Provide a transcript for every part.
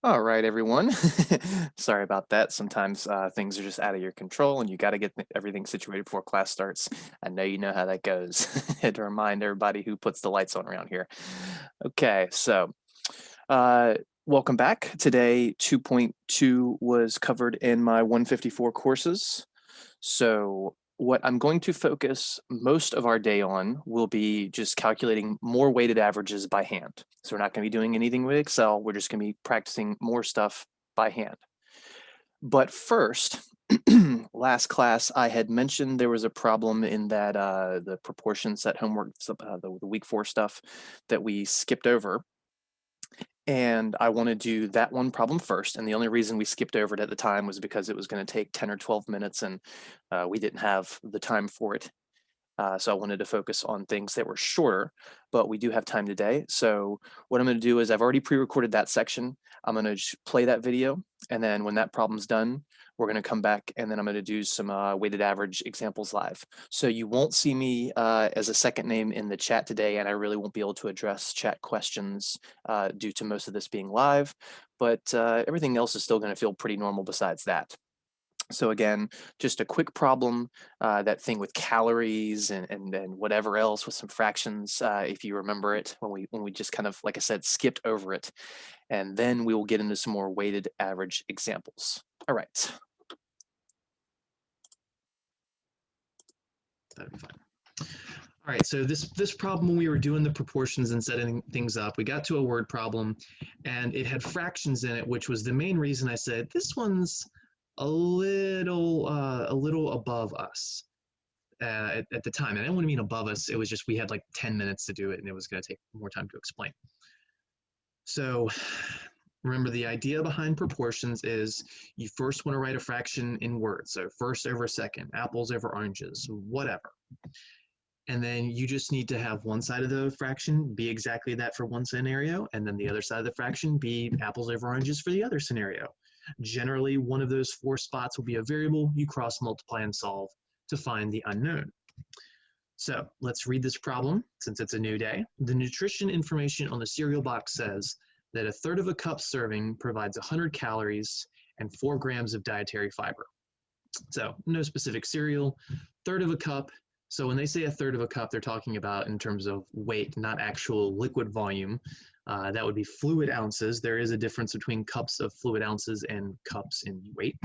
All right, everyone. Sorry about that. Sometimes things are just out of your control and you got to get everything situated before class starts. I know you know how that goes. Had to remind everybody who puts the lights on around here. Okay, so uh, welcome back. Today, 2.2 was covered in my 154 courses. So what I'm going to focus most of our day on will be just calculating more weighted averages by hand. So we're not going to be doing anything with Excel. We're just going to be practicing more stuff by hand. But first, last class, I had mentioned there was a problem in that the proportion set homework, the week 4 stuff that we skipped over. And I want to do that one problem first. And the only reason we skipped over it at the time was because it was going to take 10 or 12 minutes and we didn't have the time for it. So I wanted to focus on things that were shorter, but we do have time today. So what I'm going to do is I've already pre-recorded that section. I'm going to play that video. And then when that problem's done, we're going to come back and then I'm going to do some weighted average examples live. So you won't see me as a second name in the chat today, and I really won't be able to address chat questions due to most of this being live, but everything else is still going to feel pretty normal besides that. So again, just a quick problem, that thing with calories and whatever else with some fractions, if you remember it, when we just kind of, like I said, skipped over it. And then we will get into some more weighted average examples. All right. That'd be fine. All right, so this problem, when we were doing the proportions and setting things up, we got to a word problem, and it had fractions in it, which was the main reason I said this one's a little above us at the time. And I didn't want to mean above us. It was just we had like 10 minutes to do it, and it was going to take more time to explain. So remember, the idea behind proportions is you first want to write a fraction in words. So first over second, apples over oranges, whatever. And then you just need to have one side of the fraction be exactly that for one scenario, and then the other side of the fraction be apples over oranges for the other scenario. Generally, one of those 4 spots will be a variable. You cross multiply and solve to find the unknown. So let's read this problem since it's a new day. The nutrition information on the cereal box says that a third of a cup serving provides 100 calories and 4 grams of dietary fiber. So no specific cereal, third of a cup. So when they say a third of a cup, they're talking about in terms of weight, not actual liquid volume. That would be fluid ounces. There is a difference between cups of fluid ounces and cups in weight.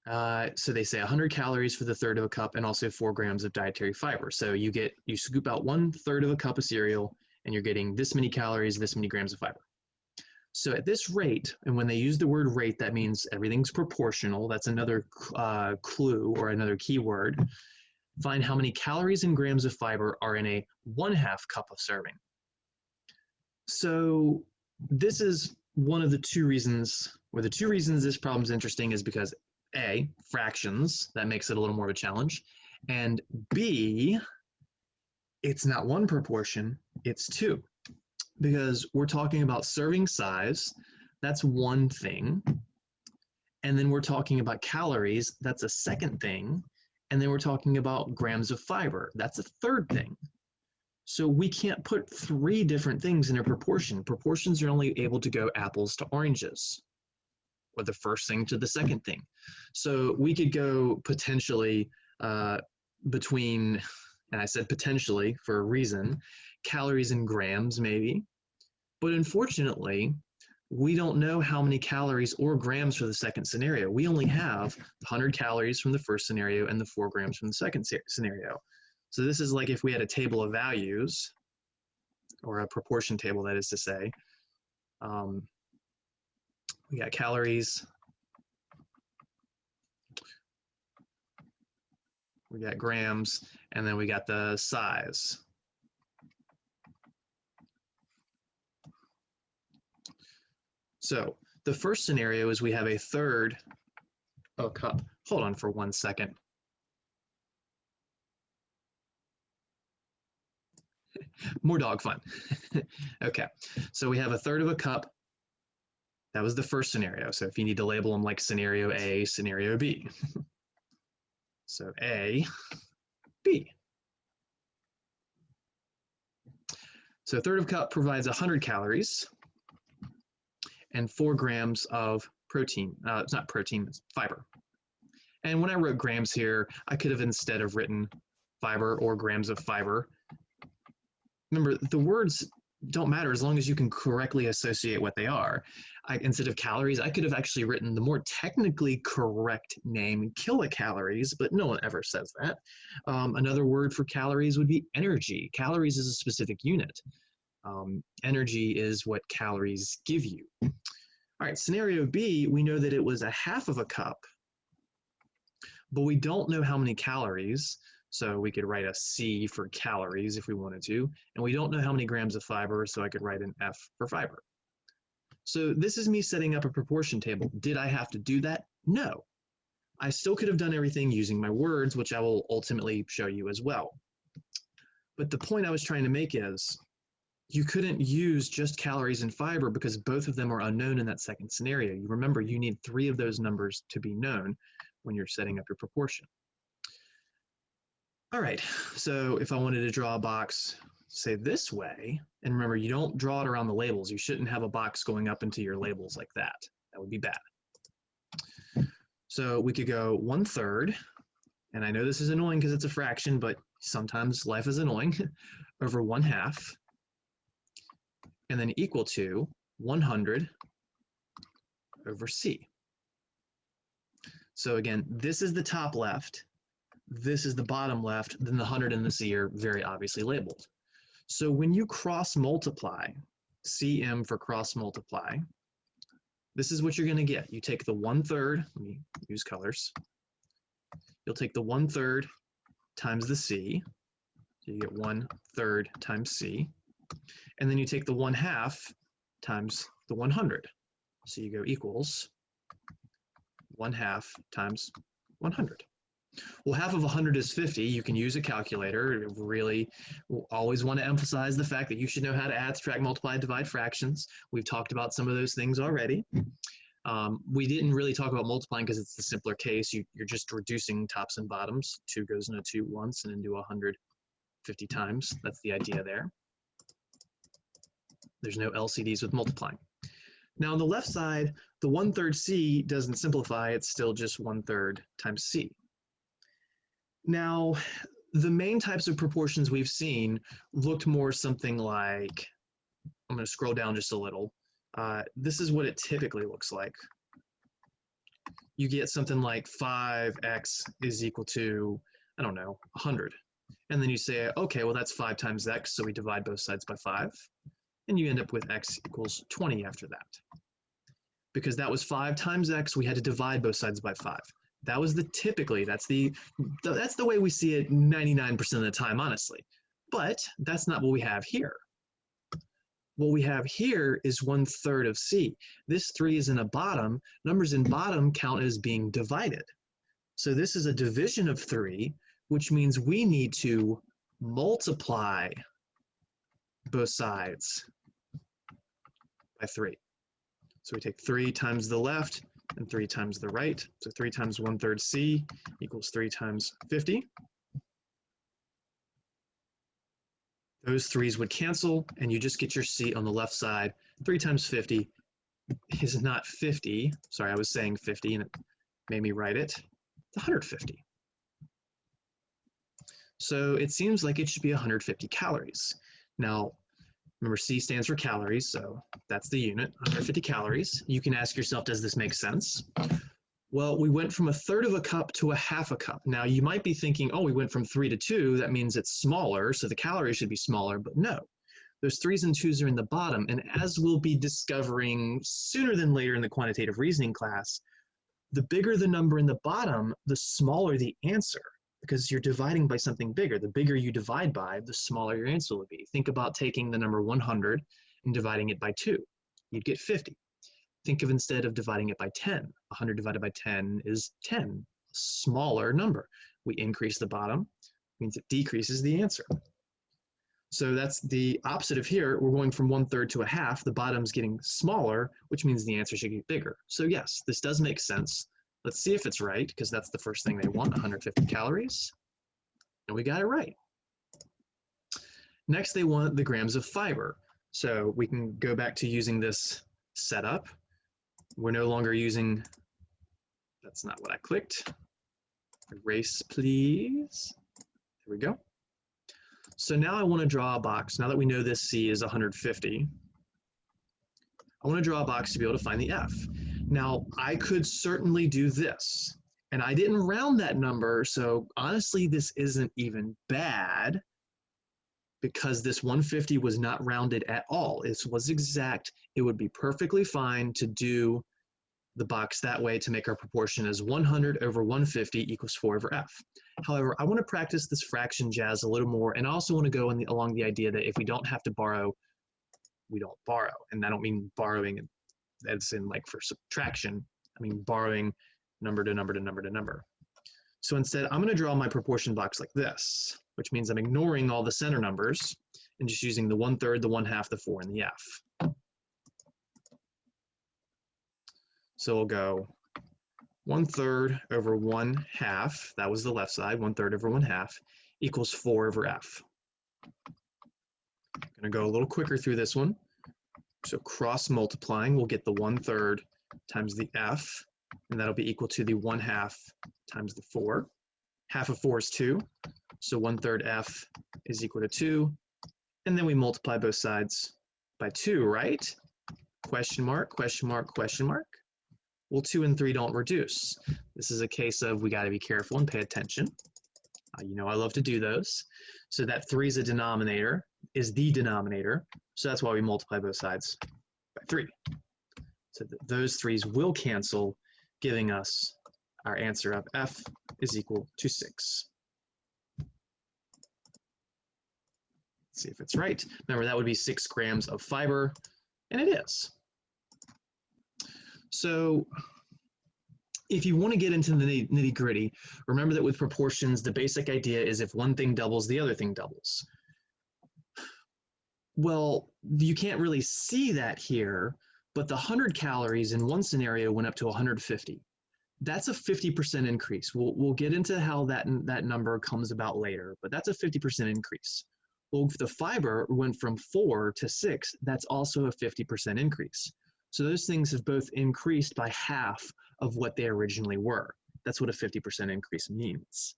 So they say 100 calories for the third of a cup and also 4 grams of dietary fiber. So you scoop out 1/3 of a cup of cereal and you're getting this many calories, this many grams of fiber. So at this rate, and when they use the word rate, that means everything's proportional. That's another clue or another keyword. Find how many calories and grams of fiber are in a 1/2 cup of serving. So this is one of the 2 reasons, or the 2 reasons this problem is interesting is because A, fractions, that makes it a little more of a challenge, and B, it's not one proportion, it's 2. Because we're talking about serving size, that's one thing. And then we're talking about calories, that's a second thing. And then we're talking about grams of fiber, that's a third thing. So we can't put 3 different things in a proportion. Proportions are only able to go apples to oranges, or the first thing to the second thing. So we could go potentially between, and I said potentially for a reason, calories and grams maybe. But unfortunately, we don't know how many calories or grams for the second scenario. We only have 100 calories from the first scenario and the 4 grams from the second scenario. So this is like if we had a table of values, or a proportion table, that is to say. We got calories, we got grams, and then we got the size. So the first scenario is we have a third of a cup. Hold on for 1 second. More dog fun. Okay, so we have a third of a cup. That was the first scenario. So if you need to label them like scenario A, scenario B. So A, B. So a third of a cup provides 100 calories and 4 grams of protein. It's not protein, it's fiber. And when I wrote grams here, I could have instead of written fiber or grams of fiber. Remember, the words don't matter as long as you can correctly associate what they are. Instead of calories, I could have actually written the more technically correct name, kilocalories, but no one ever says that. Another word for calories would be energy. Calories is a specific unit. Energy is what calories give you. All right, scenario B, we know that it was a half of a cup, but we don't know how many calories. So we could write a C for calories if we wanted to, and we don't know how many grams of fiber, so I could write an F for fiber. So this is me setting up a proportion table. Did I have to do that? No. I still could have done everything using my words, which I will ultimately show you as well. But the point I was trying to make is you couldn't use just calories and fiber because both of them are unknown in that second scenario. You remember, you need 3 of those numbers to be known when you're setting up your proportion. All right, so if I wanted to draw a box, say this way, and remember, you don't draw it around the labels. You shouldn't have a box going up into your labels like that. That would be bad. So we could go 1/3, and I know this is annoying because it's a fraction, but sometimes life is annoying, over 1/2, and then equal to 100 over C. So again, this is the top left, this is the bottom left, then the 100 and the C are very obviously labeled. So when you cross multiply, CM for cross multiply, this is what you're going to get. You take the 1/3, let me use colors. You'll take the 1/3 times the C, so you get 1/3 times C, and then you take the 1/2 times the 100. So you go equals 1/2 times 100. Well, half of 100 is 50. You can use a calculator. Really, we'll always want to emphasize the fact that you should know how to add, subtract, multiply, divide fractions. We've talked about some of those things already. We didn't really talk about multiplying because it's the simpler case. You're just reducing tops and bottoms. 2 goes into 2 once and into 150 times. That's the idea there. There's no LCDs with multiplying. Now on the left side, the 1/3 C doesn't simplify. It's still just 1/3 times C. Now, the main types of proportions we've seen looked more something like, I'm going to scroll down just a little. This is what it typically looks like. You get something like 5x is equal to, I don't know, 100. And then you say, okay, well, that's 5 times x, so we divide both sides by 5. And you end up with x equals 20 after that. Because that was 5 times x, we had to divide both sides by 5. That was typically, that's the way we see it 99% of the time, honestly. But that's not what we have here. What we have here is 1/3 of C. This 3 is in a bottom. Numbers in bottom count as being divided. So this is a division of 3, which means we need to multiply both sides by 3. So we take 3 times the left and 3 times the right. So 3 times 1/3 C equals 3 times 50. Those 3's would cancel, and you just get your C on the left side. 3 times 50 is not 50. Sorry, I was saying 50, and it made me write it. It's 150. So it seems like it should be 150 calories. Now, remember, C stands for calories, so that's the unit, 150 calories. You can ask yourself, does this make sense? Well, we went from 1/3 of a cup to 1/2 a cup. Now, you might be thinking, oh, we went from 3 to 2. That means it's smaller, so the calories should be smaller. But no, those 3's and 2's are in the bottom. And as we'll be discovering sooner than later in the quantitative reasoning class, the bigger the number in the bottom, the smaller the answer, because you're dividing by something bigger. The bigger you divide by, the smaller your answer will be. Think about taking the number 100 and dividing it by 2. You'd get 50. Think of, instead of dividing it by 10, 100 divided by 10 is 10, smaller number. We increase the bottom, means it decreases the answer. So that's the opposite of here. We're going from 1/3 to 1/2. The bottom's getting smaller, which means the answer should get bigger. So yes, this does make sense. Let's see if it's right, because that's the first thing they want, 150 calories. And we got it right. Next, they want the grams of fiber. So we can go back to using this setup. We're no longer using, that's not what I clicked. Erase, please. There we go. So now I want to draw a box. Now that we know this C is 150, I want to draw a box to be able to find the F. Now, I could certainly do this, and I didn't round that number, so honestly, this isn't even bad because this 150 was not rounded at all. It was exact. It would be perfectly fine to do the box that way to make our proportion as 100 over 150 equals 4 over F. However, I want to practice this fraction jazz a little more, and I also want to go along the idea that if we don't have to borrow, we don't borrow. And I don't mean borrowing as in like for subtraction. I mean borrowing number to number to number to number. So instead, I'm going to draw my proportion box like this, which means I'm ignoring all the center numbers and just using the 1/3, the 1/2, the 4, and the F. So we'll go 1/3 over 1/2, that was the left side, 1/3 over 1/2 equals 4 over F. I'm going to go a little quicker through this one. So cross multiplying, we'll get the 1/3 times the F, and that'll be equal to the 1/2 times the 4. Half of 4 is 2, so 1/3 F is equal to 2. And then we multiply both sides by 2, right? Question mark, question mark, question mark. Well, 2 and 3 don't reduce. This is a case of we got to be careful and pay attention. You know I love to do those. So that 3 is a denominator, is the denominator. So that's why we multiply both sides by 3. So those 3's will cancel, giving us our answer of F is equal to 6. Let's see if it's right. Remember, that would be 6 grams of fiber, and it is. So if you want to get into the nitty-gritty, remember that with proportions, the basic idea is if one thing doubles, the other thing doubles. Well, you can't really see that here, but the 100 calories in one scenario went up to 150. That's a 50% increase. We'll get into how that number comes about later, but that's a 50% increase. Well, if the fiber went from 4 to 6, that's also a 50% increase. So those things have both increased by half of what they originally were. That's what a 50% increase means.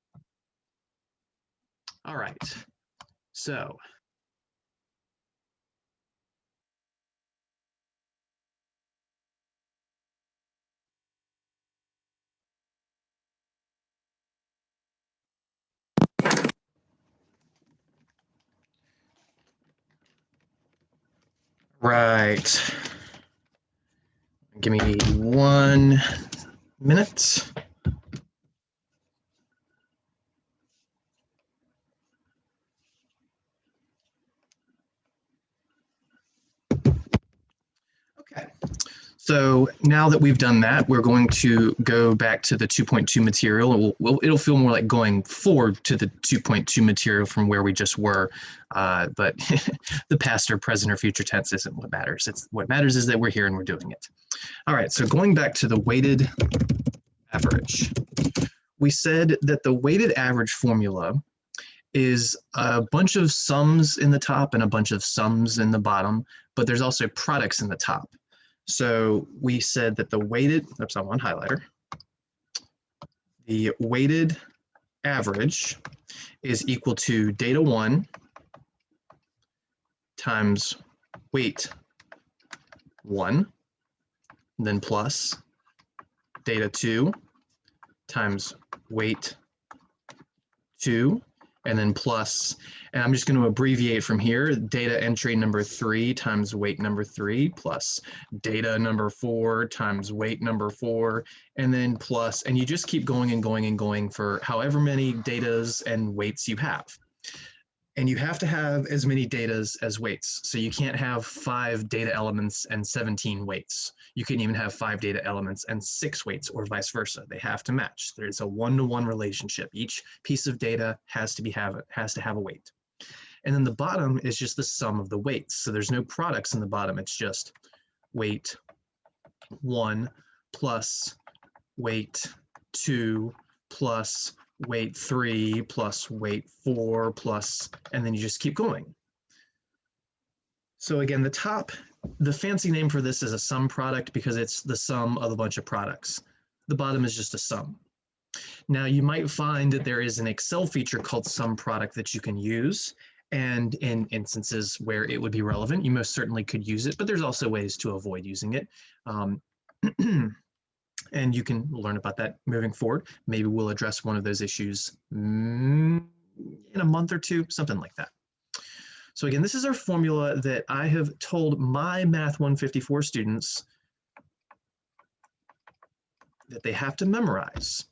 All right, so right. Give me 1 minute. Okay. So now that we've done that, we're going to go back to the 2.2 material. It'll feel more like going forward to the 2.2 material from where we just were, but the past or present or future tense isn't what matters. What matters is that we're here and we're doing it. All right, so going back to the weighted average. We said that the weighted average formula is a bunch of sums in the top and a bunch of sums in the bottom, but there's also products in the top. So we said that the weighted, oops, I want highlighter. The weighted average is equal to data 1 times weight 1, then plus data 2 times weight 2, and then plus, and I'm just going to abbreviate from here, data entry number 3 times weight number 3 plus data number 4 times weight number 4, and then plus, and you just keep going and going and going for however many datas and weights you have. And you have to have as many datas as weights. So you can't have 5 data elements and 17 weights. You can even have 5 data elements and 6 weights, or vice versa. They have to match. There's a one-to-one relationship. Each piece of data has to have a weight. And then the bottom is just the sum of the weights. So there's no products in the bottom. It's just weight 1 plus weight 2 plus weight 3 plus weight 4 plus, and then you just keep going. So again, the fancy name for this is a sum product because it's the sum of a bunch of products. The bottom is just a sum. Now you might find that there is an Excel feature called sum product that you can use. And in instances where it would be relevant, you most certainly could use it, but there's also ways to avoid using it. And you can learn about that moving forward. Maybe we'll address one of those issues in a month or two, something like that. So again, this is our formula that I have told my Math 154 students that they have to memorize.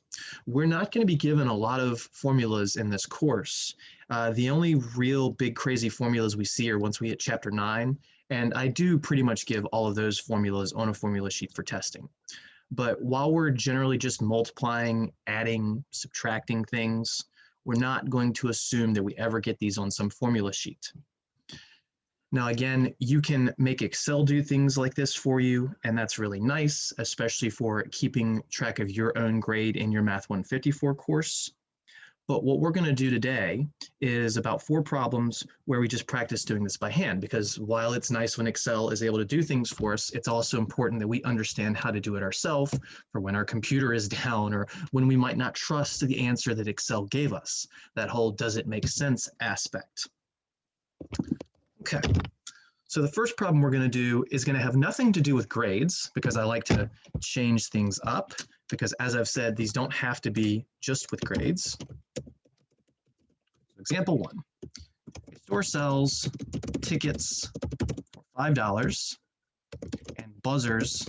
We're not going to be given a lot of formulas in this course. The only real big crazy formulas we see are once we hit chapter 9, and I do pretty much give all of those formulas on a formula sheet for testing. But while we're generally just multiplying, adding, subtracting things, we're not going to assume that we ever get these on some formula sheet. Now, again, you can make Excel do things like this for you, and that's really nice, especially for keeping track of your own grade in your Math 154 course. But what we're going to do today is about 4 problems where we just practice doing this by hand, because while it's nice when Excel is able to do things for us, it's also important that we understand how to do it ourselves for when our computer is down or when we might not trust the answer that Excel gave us. That whole does it make sense aspect. Okay, so the first problem we're going to do is going to have nothing to do with grades, because I like to change things up, because as I've said, these don't have to be just with grades. Example 1, a store sells tickets for $5 and buzzers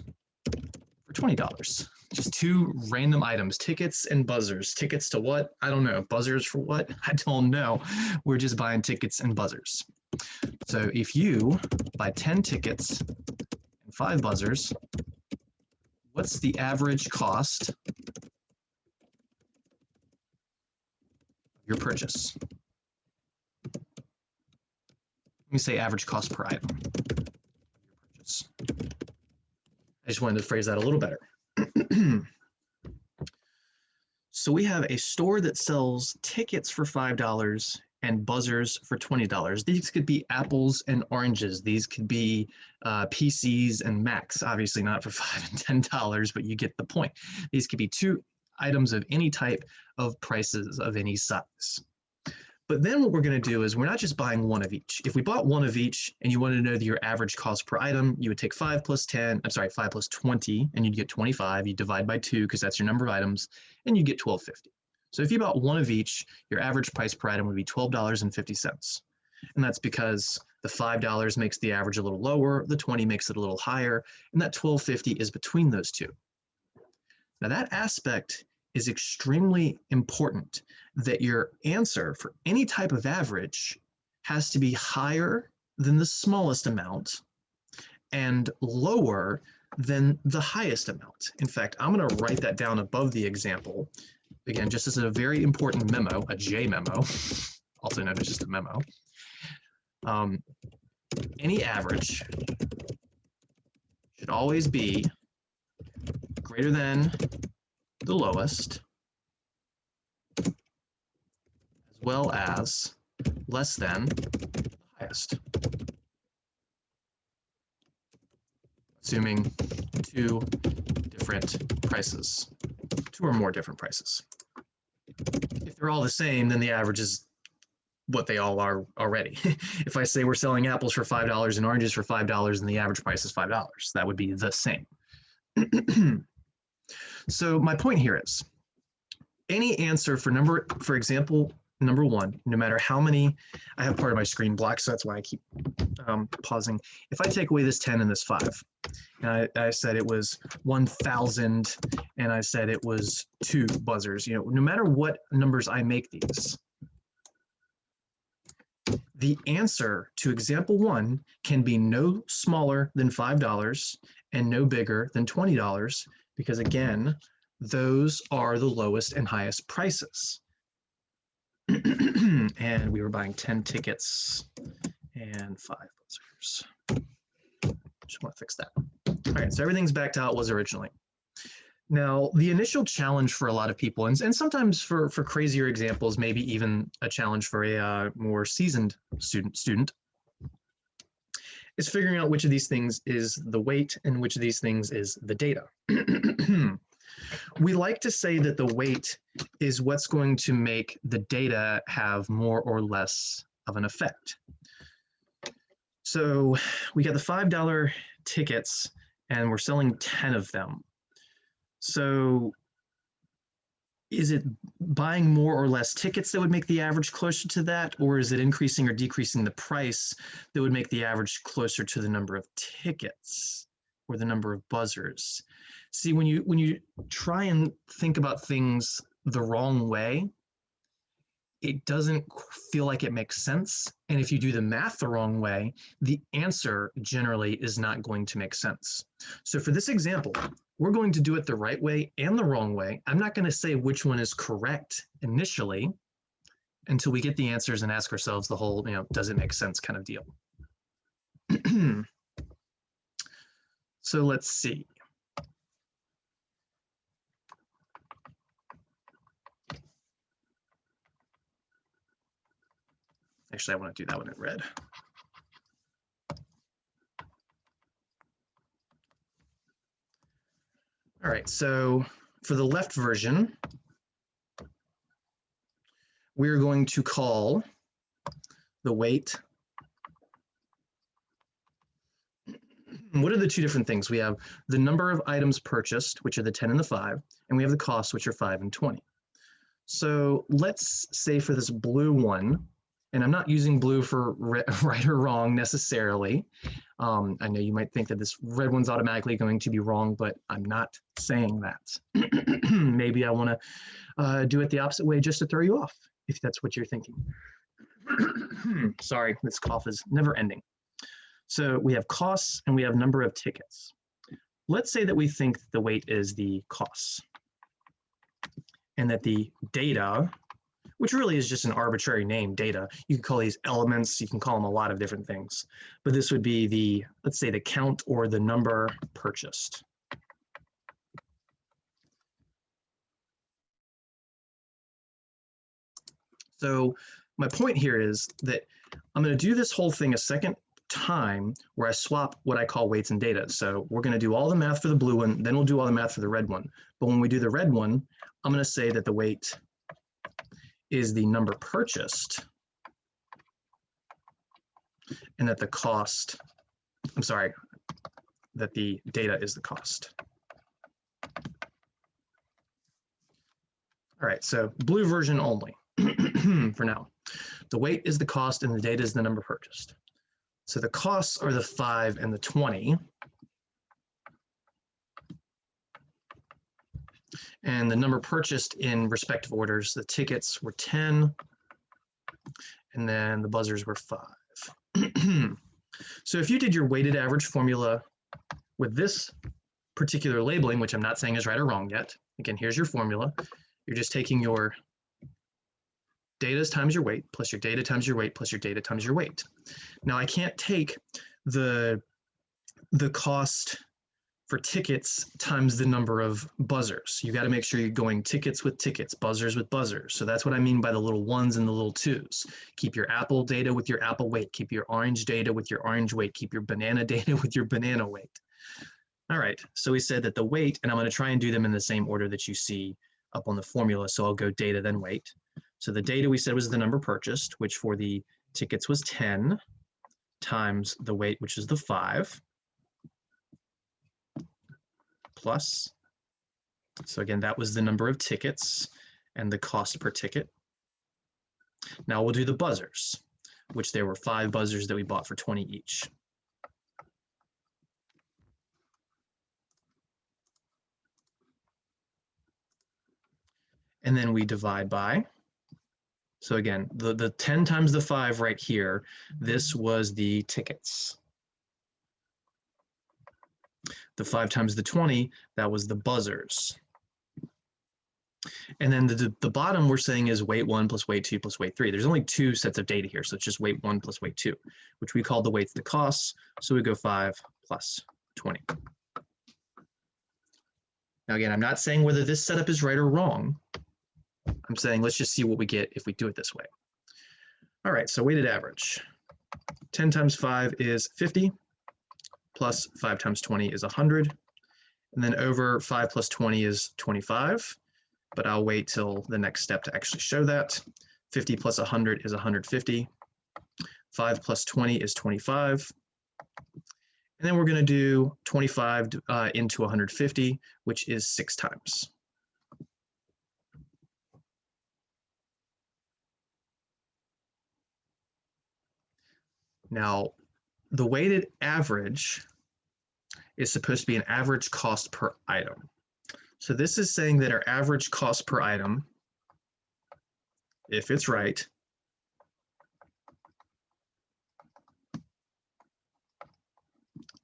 for $20. Just 2 random items, tickets and buzzers. Tickets to what? I don't know. Buzzers for what? I don't know. We're just buying tickets and buzzers. So if you buy 10 tickets and 5 buzzers, what's the average cost of your purchase? Let me say average cost per item. I just wanted to phrase that a little better. So we have a store that sells tickets for $5 and buzzers for $20. These could be apples and oranges. These could be PCs and Macs, obviously not for $5 and $10, but you get the point. These could be 2 items of any type of prices of any size. But then what we're going to do is we're not just buying one of each. If we bought one of each and you wanted to know your average cost per item, you would take 5 plus 10, I'm sorry, 5 plus 20, and you'd get 25. You divide by 2 because that's your number of items, and you get $12.50. So if you bought one of each, your average price per item would be $12.50. And that's because the $5 makes the average a little lower, the 20 makes it a little higher, and that $12.50 is between those two. Now that aspect is extremely important, that your answer for any type of average has to be higher than the smallest amount and lower than the highest amount. In fact, I'm going to write that down above the example. Again, just as a very important memo, a J memo, also known as just a memo. Any average should always be greater than the lowest, as well as less than the highest, assuming 2 different prices, 2 or more different prices. If they're all the same, then the average is what they all are already. If I say we're selling apples for $5 and oranges for $5 and the average price is $5, that would be the same. So my point here is, any answer for example, number 1, no matter how many, I have part of my screen blocked, so that's why I keep pausing. If I take away this 10 and this 5, and I said it was 1,000, and I said it was 2 buzzers, you know, no matter what numbers I make these, the answer to example 1 can be no smaller than $5 and no bigger than $20, because again, those are the lowest and highest prices. And we were buying 10 tickets and 5 buzzers. Just want to fix that. All right, so everything's back to how it was originally. Now, the initial challenge for a lot of people, and sometimes for crazier examples, maybe even a challenge for a more seasoned student, is figuring out which of these things is the weight and which of these things is the data. We like to say that the weight is what's going to make the data have more or less of an effect. So we got the $5 tickets and we're selling 10 of them. So is it buying more or less tickets that would make the average closer to that, or is it increasing or decreasing the price that would make the average closer to the number of tickets or the number of buzzers? See, when you try and think about things the wrong way, it doesn't feel like it makes sense. And if you do the math the wrong way, the answer generally is not going to make sense. So for this example, we're going to do it the right way and the wrong way. I'm not going to say which one is correct initially until we get the answers and ask ourselves the whole, does it make sense kind of deal. So let's see. Actually, I want to do that one in red. All right, so for the left version, we're going to call the weight. What are the two different things? We have the number of items purchased, which are the 10 and the 5, and we have the costs, which are 5 and 20. So let's say for this blue one, and I'm not using blue for right or wrong necessarily. I know you might think that this red one's automatically going to be wrong, but I'm not saying that. Maybe I want to do it the opposite way just to throw you off, if that's what you're thinking. Sorry, this cough is never ending. So we have costs and we have number of tickets. Let's say that we think the weight is the costs and that the data, which really is just an arbitrary name, data. You can call these elements, you can call them a lot of different things, but this would be the, let's say the count or the number purchased. So my point here is that I'm going to do this whole thing a second time where I swap what I call weights and data. So we're going to do all the math for the blue one, then we'll do all the math for the red one. But when we do the red one, I'm going to say that the weight is the number purchased and that the cost, I'm sorry, that the data is the cost. All right, so blue version only for now. The weight is the cost and the data is the number purchased. So the costs are the 5 and the 20. And the number purchased in respective orders, the tickets were 10, and then the buzzers were 5. So if you did your weighted average formula with this particular labeling, which I'm not saying is right or wrong yet, again, here's your formula. You're just taking your data times your weight, plus your data times your weight, plus your data times your weight. Now I can't take the cost for tickets times the number of buzzers. You got to make sure you're going tickets with tickets, buzzers with buzzers. So that's what I mean by the little ones and the little twos. Keep your apple data with your apple weight. Keep your orange data with your orange weight. Keep your banana data with your banana weight. All right, so we said that the weight, and I'm going to try and do them in the same order that you see up on the formula. So I'll go data, then weight. So the data we said was the number purchased, which for the tickets was 10, times the weight, which is the 5, plus, so again, that was the number of tickets and the cost per ticket. Now we'll do the buzzers, which there were 5 buzzers that we bought for 20 each. And then we divide by, so again, the 10 times the 5 right here, this was the tickets. The 5 times the 20, that was the buzzers. And then the bottom we're saying is weight 1 plus weight 2 plus weight 3. There's only 2 sets of data here, so it's just weight 1 plus weight 2, which we call the weights the costs. So we go 5 plus 20. Now again, I'm not saying whether this setup is right or wrong. I'm saying let's just see what we get if we do it this way. All right, so weighted average. 10 times 5 is 50. plus 5 times 20 is 100. And then over 5 plus 20 is 25. But I'll wait till the next step to actually show that. 50 plus 100 is 150. 5 plus 20 is 25. And then we're going to do 25 into 150, which is 6 times. Now, the weighted average is supposed to be an average cost per item. So this is saying that our average cost per item, if it's right,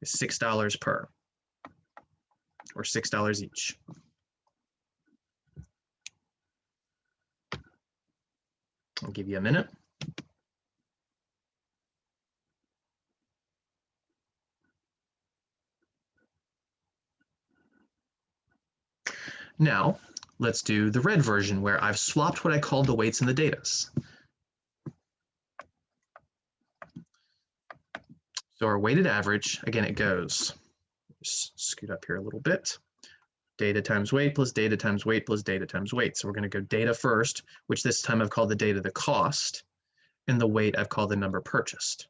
is $6 per, or $6 each. I'll give you a minute. Now, let's do the red version where I've swapped what I called the weights and the datas. So our weighted average, again, it goes, just scoot up here a little bit, data times weight plus data times weight plus data times weight. So we're going to go data first, which this time I've called the data the cost, and the weight I've called the number purchased.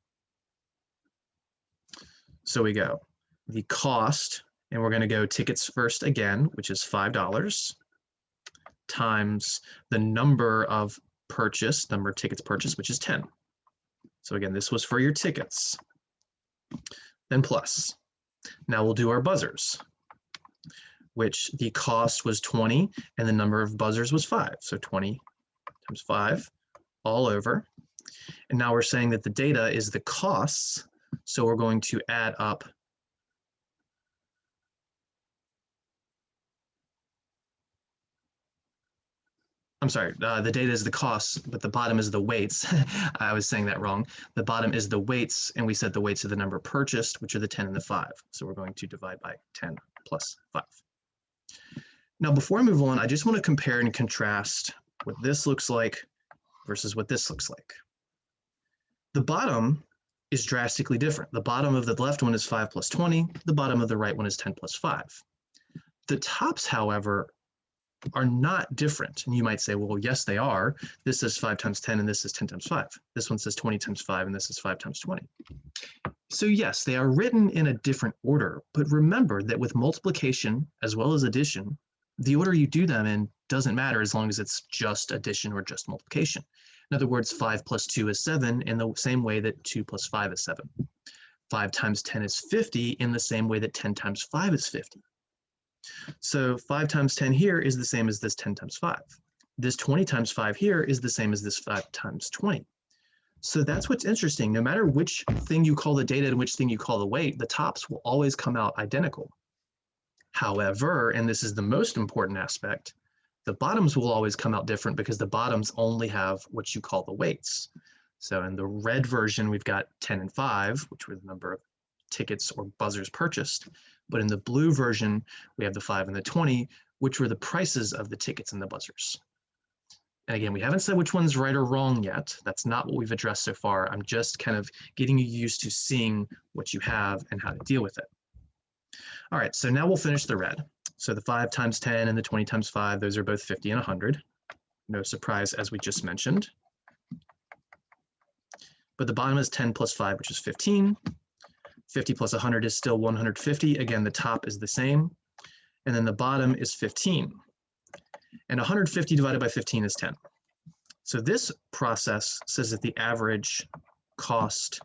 So we go the cost, and we're going to go tickets first again, which is $5, times the number of purchased, number of tickets purchased, which is 10. So again, this was for your tickets. Then plus. Now we'll do our buzzers, which the cost was 20 and the number of buzzers was 5. So 20 times 5 all over. And now we're saying that the data is the costs. So we're going to add up I'm sorry, the data is the costs, but the bottom is the weights. I was saying that wrong. The bottom is the weights, and we said the weights are the number purchased, which are the 10 and the 5. So we're going to divide by 10 plus 5. Now, before I move on, I just want to compare and contrast what this looks like versus what this looks like. The bottom is drastically different. The bottom of the left one is 5 plus 20. The bottom of the right one is 10 plus 5. The tops, however, are not different. And you might say, well, yes, they are. This is 5 times 10 and this is 10 times 5. This one says 20 times 5 and this is 5 times 20. So yes, they are written in a different order, but remember that with multiplication as well as addition, the order you do them in doesn't matter as long as it's just addition or just multiplication. In other words, 5 plus 2 is 7 in the same way that 2 plus 5 is 7. 5 times 10 is 50 in the same way that 10 times 5 is 50. So 5 times 10 here is the same as this 10 times 5. This 20 times 5 here is the same as this 5 times 20. So that's what's interesting. No matter which thing you call the data and which thing you call the weight, the tops will always come out identical. However, and this is the most important aspect, the bottoms will always come out different because the bottoms only have what you call the weights. So in the red version, we've got 10 and 5, which were the number of tickets or buzzers purchased. But in the blue version, we have the 5 and the 20, which were the prices of the tickets and the buzzers. And again, we haven't said which one's right or wrong yet. That's not what we've addressed so far. I'm just kind of getting you used to seeing what you have and how to deal with it. All right, so now we'll finish the red. So the 5 times 10 and the 20 times 5, those are both 50 and 100. No surprise, as we just mentioned. But the bottom is 10 plus 5, which is 15. 50 plus 100 is still 150. Again, the top is the same. And then the bottom is 15. And 150 divided by 15 is 10. So this process says that the average cost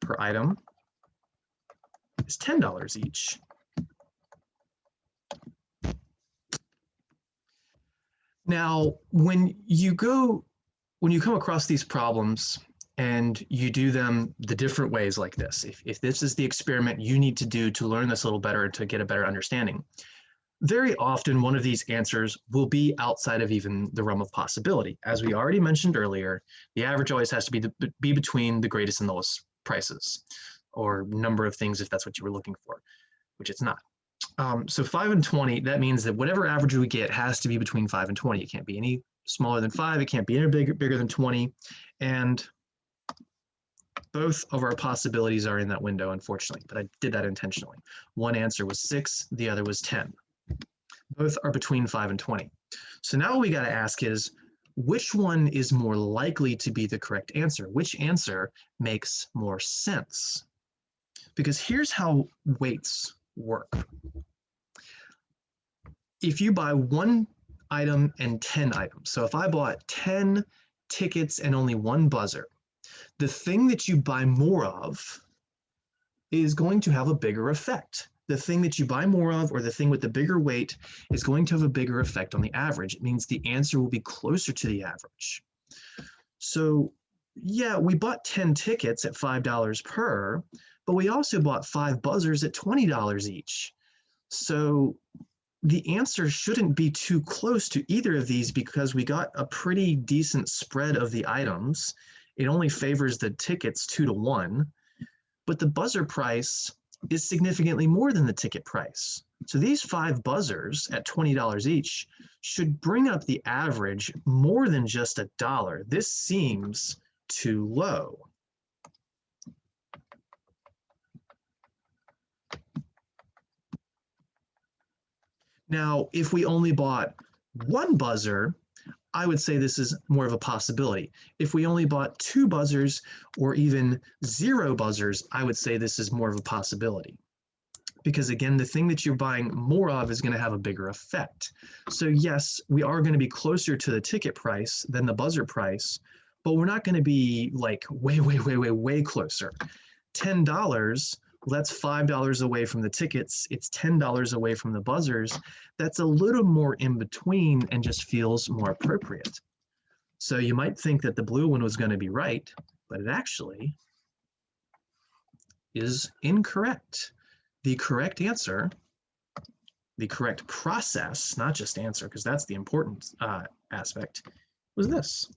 per item is $10 each. Now, when you come across these problems and you do them the different ways like this, if this is the experiment you need to do to learn this a little better, to get a better understanding, very often one of these answers will be outside of even the realm of possibility. As we already mentioned earlier, the average always has to be between the greatest and lowest prices, or number of things if that's what you were looking for, which it's not. So 5 and 20, that means that whatever average we get has to be between 5 and 20. It can't be any smaller than 5. It can't be any bigger than 20. And Both of our possibilities are in that window, unfortunately, but I did that intentionally. One answer was 6, the other was 10. Both are between 5 and 20. So now what we got to ask is, which one is more likely to be the correct answer? Which answer makes more sense? Because here's how weights work. If you buy one item and 10 items, so if I bought 10 tickets and only one buzzer, the thing that you buy more of is going to have a bigger effect. The thing that you buy more of, or the thing with the bigger weight, is going to have a bigger effect on the average. It means the answer will be closer to the average. So yeah, we bought 10 tickets at $5 per, but we also bought 5 buzzers at $20 each. So the answer shouldn't be too close to either of these because we got a pretty decent spread of the items. It only favors the tickets 2 to 1, but the buzzer price is significantly more than the ticket price. So these 5 buzzers at $20 each should bring up the average more than just $1. This seems too low. Now, if we only bought one buzzer, I would say this is more of a possibility. If we only bought 2 buzzers or even 0 buzzers, I would say this is more of a possibility. Because again, the thing that you're buying more of is going to have a bigger effect. So yes, we are going to be closer to the ticket price than the buzzer price, but we're not going to be like way closer. $10, well, that's $5 away from the tickets. It's $10 away from the buzzers. That's a little more in between and just feels more appropriate. So you might think that the blue one was going to be right, but it actually is incorrect. The correct answer, the correct process, not just answer, because that's the important aspect, was this.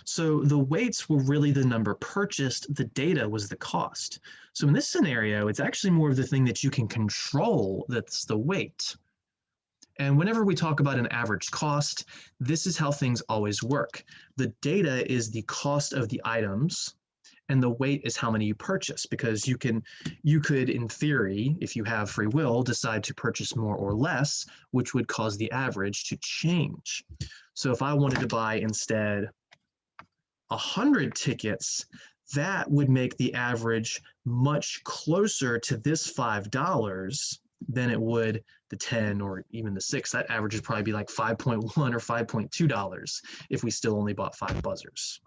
So the weights were really the number purchased, the data was the cost. So in this scenario, it's actually more of the thing that you can control that's the weight. And whenever we talk about an average cost, this is how things always work. The data is the cost of the items, and the weight is how many you purchase, because you could, in theory, if you have free will, decide to purchase more or less, which would cause the average to change. So if I wanted to buy instead 100 tickets, that would make the average much closer to this $5 than it would the 10 or even the 6. That average would probably be like $5.1 or $5.2 if we still only bought 5 buzzers.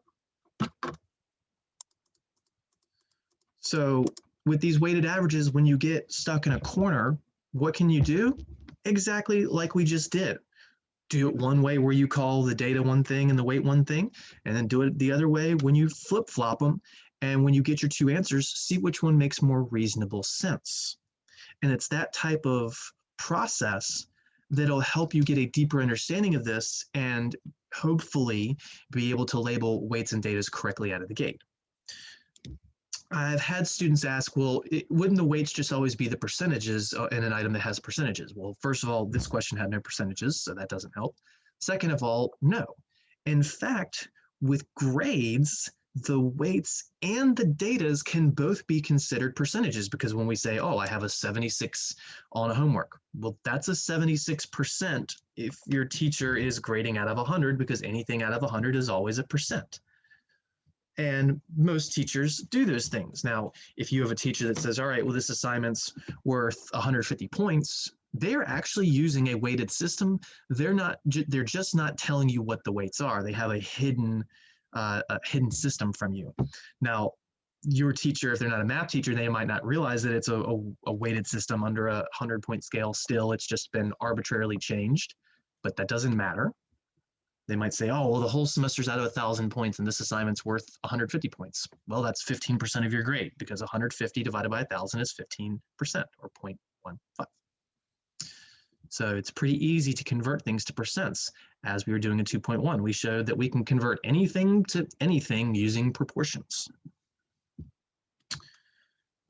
So with these weighted averages, when you get stuck in a corner, what can you do? Exactly like we just did. Do it one way where you call the data one thing and the weight one thing, and then do it the other way when you flip-flop them. And when you get your 2 answers, see which one makes more reasonable sense. And it's that type of process that'll help you get a deeper understanding of this and hopefully be able to label weights and data correctly out of the gate. I've had students ask, well, wouldn't the weights just always be the percentages in an item that has percentages? Well, first of all, this question had no percentages, so that doesn't help. Second of all, no. In fact, with grades, the weights and the datas can both be considered percentages, because when we say, oh, I have a 76 on a homework, well, that's a 76% if your teacher is grading out of 100, because anything out of 100 is always a percent. And most teachers do those things. Now, if you have a teacher that says, all right, well, this assignment's worth 150 points, they're actually using a weighted system. They're just not telling you what the weights are. They have a hidden system from you. Now, your teacher, if they're not a math teacher, they might not realize that it's a weighted system under a 100-point scale. Still, it's just been arbitrarily changed, but that doesn't matter. They might say, oh, well, the whole semester's out of 1,000 points and this assignment's worth 150 points. Well, that's 15% of your grade, because 150 divided by 1,000 is 15%, or 0.15. So it's pretty easy to convert things to percents. As we were doing in 2.1, we showed that we can convert anything to anything using proportions.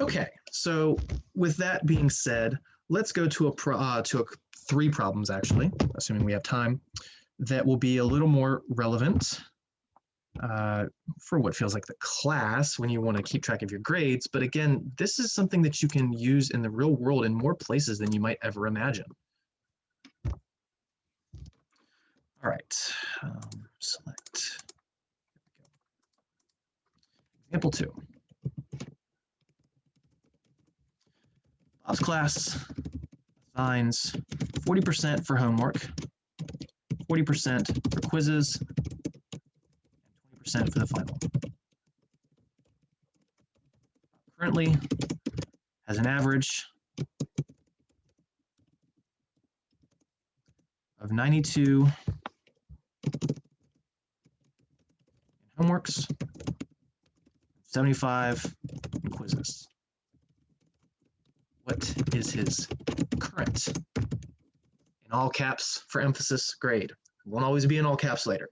Okay, so with that being said, let's go to 3 problems, actually, assuming we have time, that will be a little more relevant for what feels like the class when you want to keep track of your grades. But again, this is something that you can use in the real world in more places than you might ever imagine. All right, select. Example 2. Bob's class assigns 40% for homework, 40% for quizzes, and 20% for the final. Currently has an average of 92 in homeworks, 75 in quizzes. What is his current, in all caps for emphasis, grade? It won't always be in all caps later.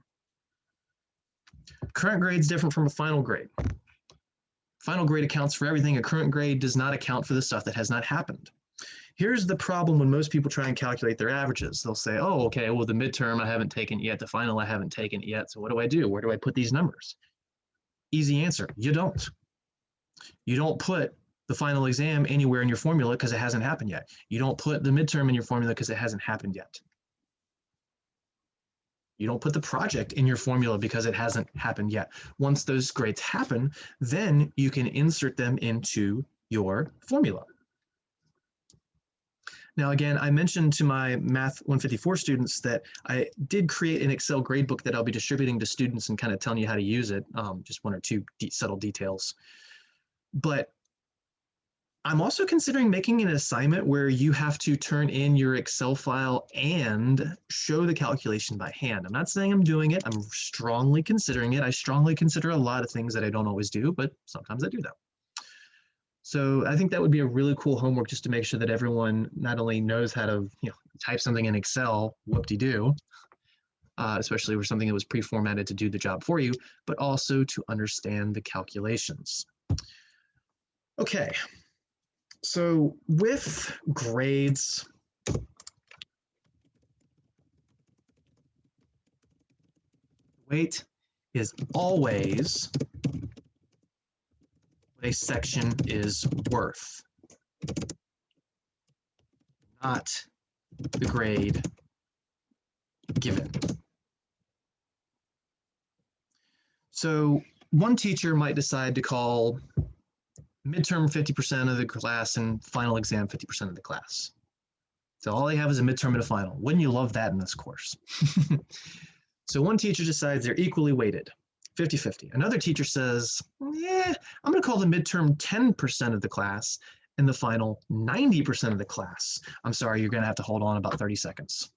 Current grade is different from a final grade. Final grade accounts for everything. A current grade does not account for the stuff that has not happened. Here's the problem when most people try and calculate their averages. They'll say, oh, okay, well, the midterm I haven't taken yet, the final I haven't taken yet, so what do I do? Where do I put these numbers? Easy answer, you don't. You don't put the final exam anywhere in your formula because it hasn't happened yet. You don't put the midterm in your formula because it hasn't happened yet. You don't put the project in your formula because it hasn't happened yet. Once those grades happen, then you can insert them into your formula. Now, again, I mentioned to my Math 154 students that I did create an Excel gradebook that I'll be distributing to students and kind of telling you how to use it, just one or two subtle details. But I'm also considering making an assignment where you have to turn in your Excel file and show the calculation by hand. I'm not saying I'm doing it. I'm strongly considering it. I strongly consider a lot of things that I don't always do, but sometimes I do them. So I think that would be a really cool homework just to make sure that everyone not only knows how to type something in Excel, whoop-de-doo, especially for something that was pre-formatted to do the job for you, but also to understand the calculations. Okay. So with grades, weight is always what a section is worth, not the grade given. So one teacher might decide to call midterm 50% of the class and final exam 50% of the class. So all they have is a midterm and a final. Wouldn't you love that in this course? So one teacher decides they're equally weighted, 50-50. Another teacher says, yeah, I'm going to call the midterm 10% of the class and the final 90% of the class. I'm sorry, you're going to have to hold on about 30 seconds.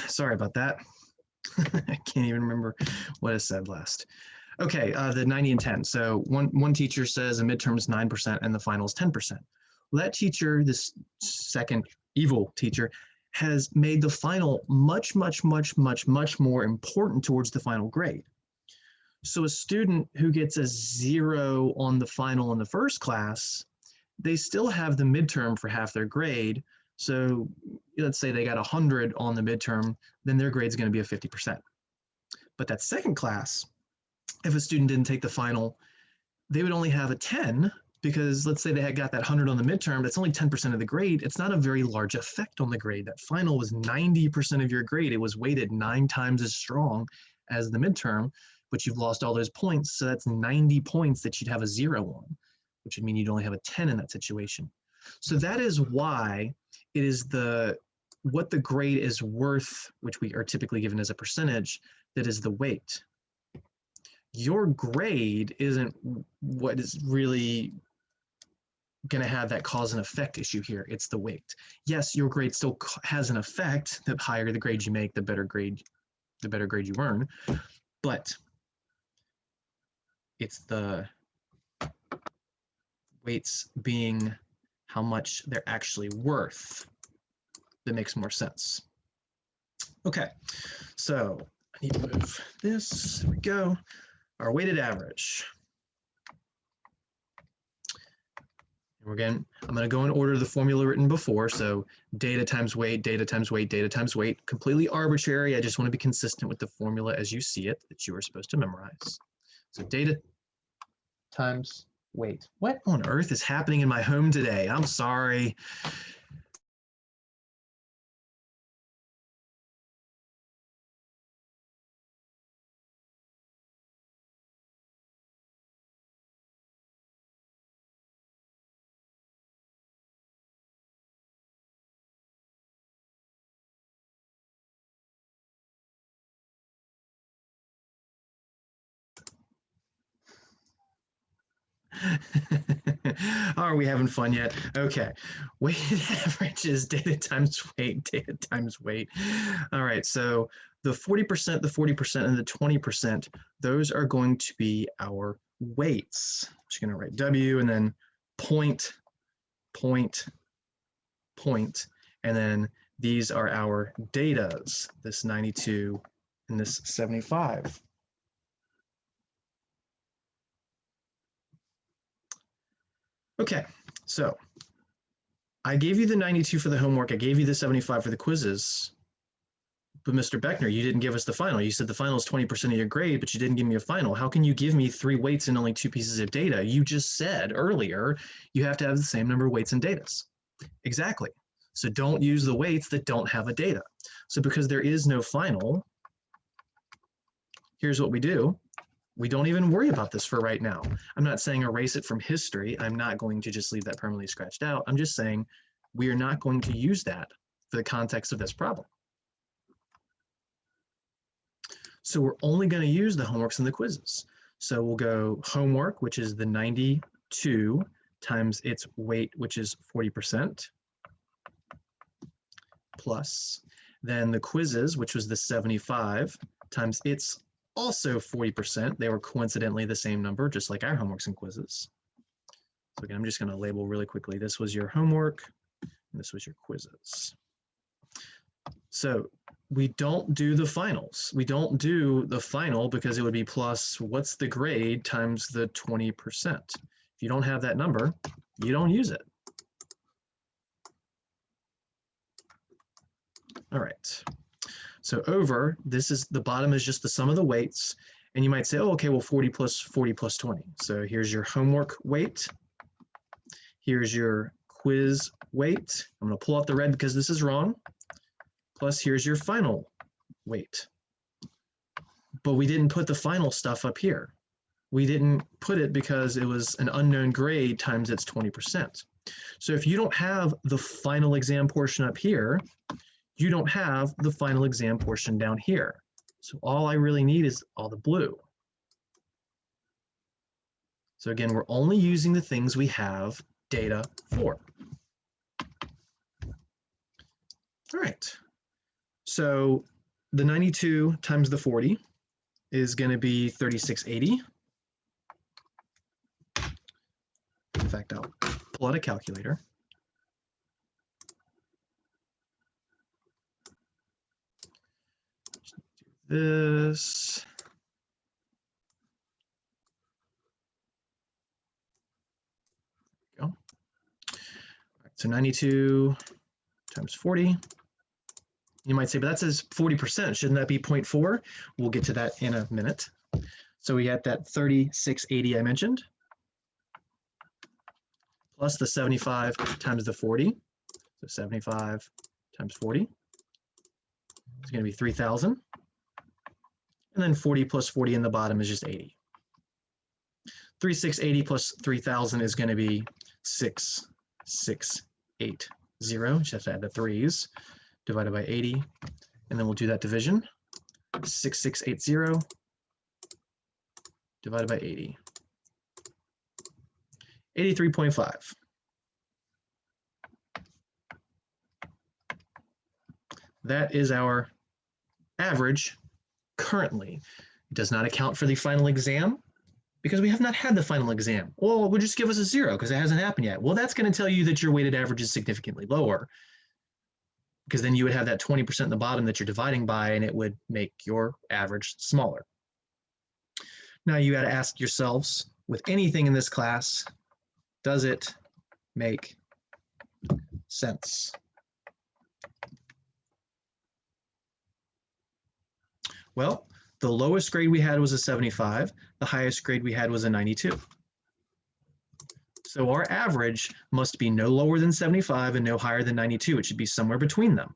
Sorry about that. I can't even remember what I said last. Okay, the 90 and 10. So one teacher says a midterm is 9% and the final is 10%. Well, that teacher, this second evil teacher, has made the final much, much, much, much, much more important towards the final grade. So a student who gets a 0 on the final in the first class they still have the midterm for half their grade. So let's say they got 100 on the midterm, then their grade is going to be a 50%. But that second class, if a student didn't take the final, they would only have a 10 because let's say they had got that 100 on the midterm, that's only 10% of the grade. It's not a very large effect on the grade. That final was 90% of your grade. It was weighted 9 times as strong as the midterm, but you've lost all those points. So that's 90 points that you'd have a 0 on, which would mean you'd only have a 10 in that situation. So that is why it is what the grade is worth, which we are typically given as a percentage, that is the weight. Your grade isn't what is really going to have that cause and effect issue here. It's the weight. Yes, your grade still has an effect. The higher the grade you make, the better grade you earn. But it's the weights being how much they're actually worth that makes more sense. Okay, so I need to move this. There we go. Our weighted average. Again, I'm going to go in order of the formula written before. So data times weight, data times weight, data times weight. Completely arbitrary. I just want to be consistent with the formula as you see it that you are supposed to memorize. So data times weight. What on earth is happening in my home today? I'm sorry. Are we having fun yet? Okay. Weighted average is data times weight, data times weight. All right, so the 40%, the 40%, and the 20%, those are going to be our weights. I'm just going to write W and then point, point, point, and then these are our datas, this 92 and this 75. Okay, so I gave you the 92 for the homework. I gave you the 75 for the quizzes. But Mr. Beckner, you didn't give us the final. You said the final is 20% of your grade, but you didn't give me a final. How can you give me 3 weights and only 2 pieces of data? You just said earlier you have to have the same number of weights and datas. Exactly. So don't use the weights that don't have a data. So because there is no final, here's what we do. We don't even worry about this for right now. I'm not saying erase it from history. I'm not going to just leave that permanently scratched out. I'm just saying we are not going to use that for the context of this problem. So we're only going to use the homeworks and the quizzes. So we'll go homework, which is the 92 times its weight, which is 40%, plus then the quizzes, which was the 75 times its also 40%. They were coincidentally the same number, just like our homeworks and quizzes. So again, I'm just going to label really quickly. This was your homework, and this was your quizzes. So we don't do the finals. We don't do the final because it would be plus what's the grade times the 20%. If you don't have that number, you don't use it. All right. So over, this is the bottom is just the sum of the weights. And you might say, oh, okay, well, 40 plus 40 plus 20. So here's your homework weight. Here's your quiz weight. I'm going to pull out the red because this is wrong. Plus here's your final weight. But we didn't put the final stuff up here. We didn't put it because it was an unknown grade times its 20%. So if you don't have the final exam portion up here, you don't have the final exam portion down here. So all I really need is all the blue. So again, we're only using the things we have data for. All right. So the 92 times the 40 is going to be 3680. In fact, I'll pull out a calculator. This. There we go. So 92 times 40. You might say, but that says 40%. Shouldn't that be 0.4? We'll get to that in a minute. So we got that 3680 I mentioned, plus the 75 times the 40. So 75 times 40 is going to be 3,000. And then 40 plus 40 in the bottom is just 80. 3680 plus 3,000 is going to be 6680. Just have to add the threes, divided by 80. And then we'll do that division. 6680 divided by 80. 83.5. That is our average currently. It does not account for the final exam because we have not had the final exam. Well, it would just give us a 0 because it hasn't happened yet. Well, that's going to tell you that your weighted average is significantly lower, because then you would have that 20% in the bottom that you're dividing by, and it would make your average smaller. Now you got to ask yourselves, with anything in this class, does it make sense? Well, the lowest grade we had was a 75. The highest grade we had was a 92. So our average must be no lower than 75 and no higher than 92. It should be somewhere between them.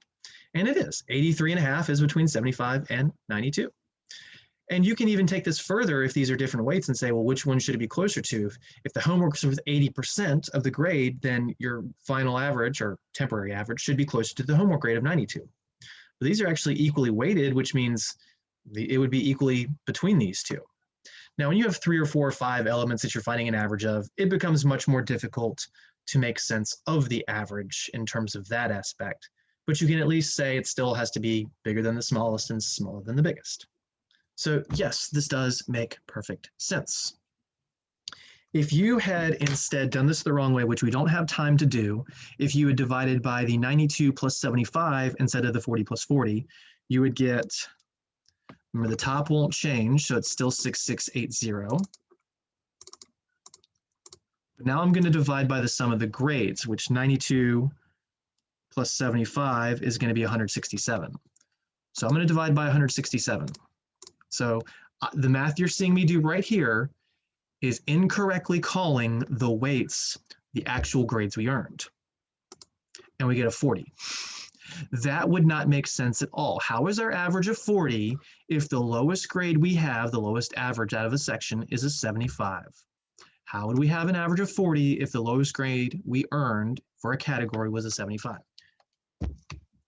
And it is. 83.5 is between 75 and 92. And you can even take this further if these are different weights and say, well, which one should it be closer to? If the homework is with 80% of the grade, then your final average or temporary average should be closer to the homework grade of 92. But these are actually equally weighted, which means it would be equally between these two. Now, when you have 3 or 4 or 5 elements that you're finding an average of, it becomes much more difficult to make sense of the average in terms of that aspect. But you can at least say it still has to be bigger than the smallest and smaller than the biggest. So yes, this does make perfect sense. If you had instead done this the wrong way, which we don't have time to do, if you had divided by the 92 plus 75 instead of the 40 plus 40, you would get, remember the top won't change, so it's still 6680. But now I'm going to divide by the sum of the grades, which 92 plus 75 is going to be 167. So I'm going to divide by 167. So the math you're seeing me do right here is incorrectly calling the weights the actual grades we earned. And we get a 40. That would not make sense at all. How is our average of 40 if the lowest grade we have, the lowest average out of a section, is a 75? How would we have an average of 40 if the lowest grade we earned for a category was a 75?